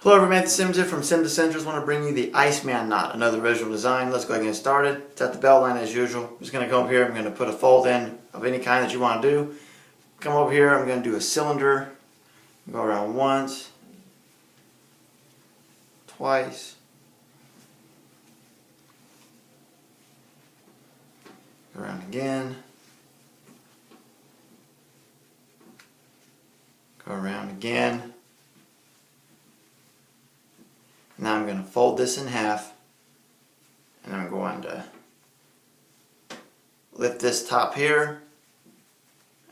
Hello everybody, it's Simmons here from SimmonsEssentials. I want to bring you the Iceman knot, another original design. Let's go ahead and get started. It's at the belt line as usual. I'm just going to come up here, I'm going to put a fold in of any kind that you want to do. Come over here, I'm going to do a cylinder. Go around once, twice, go around again, go around again. Now I'm going to fold this in half, and I'm going to lift this top here,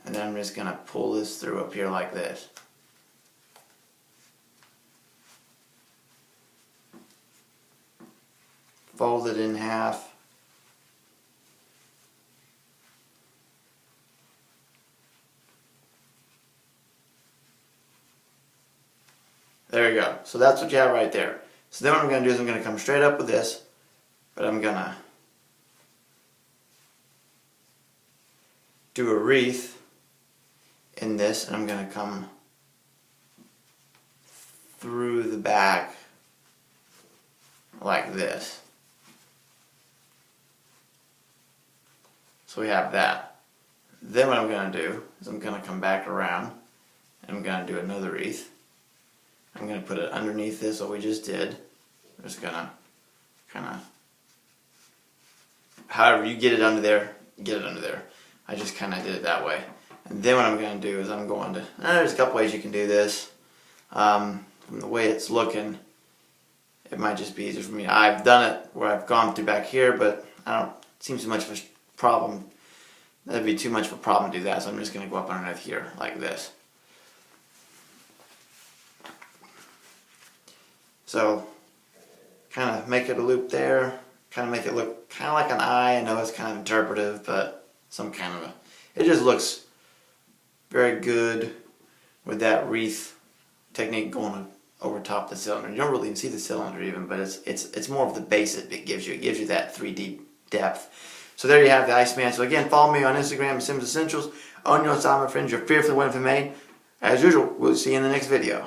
and then I'm just going to pull this through up here like this. Fold it in half. There you go. So that's what you have right there. So then what I'm going to do is I'm going to come straight up with this, but I'm going to do a wreath in this, and I'm going to come through the back like this. So we have that. Then what I'm going to do is I'm going to come back around and I'm going to do another wreath. I'm going to put it underneath this, what we just did. I'm just going to kind of, however you get it under there, get it under there. I just kind of did it that way. And then what I'm going to do is I'm going to, there's a couple ways you can do this. From the way it's looking, it might just be easier for me. I've done it where I've gone through back here, but it seems too much of a problem. That'd be too much of a problem to do that, so I'm just going to go up underneath here like this. So, kind of make it a loop there, kind of make it look kind of like an eye. I know it's kind of interpretive, but some kind of it just looks very good with that wreath technique going over top the cylinder. You don't really even see the cylinder even, but it's more of the base it gives you. It gives you that 3D depth. So there you have the Iceman. So again, follow me on Instagram, SimmonsEssentials. Own your own style, my friends. You're fearfully wonderfully made. As usual, we'll see you in the next video.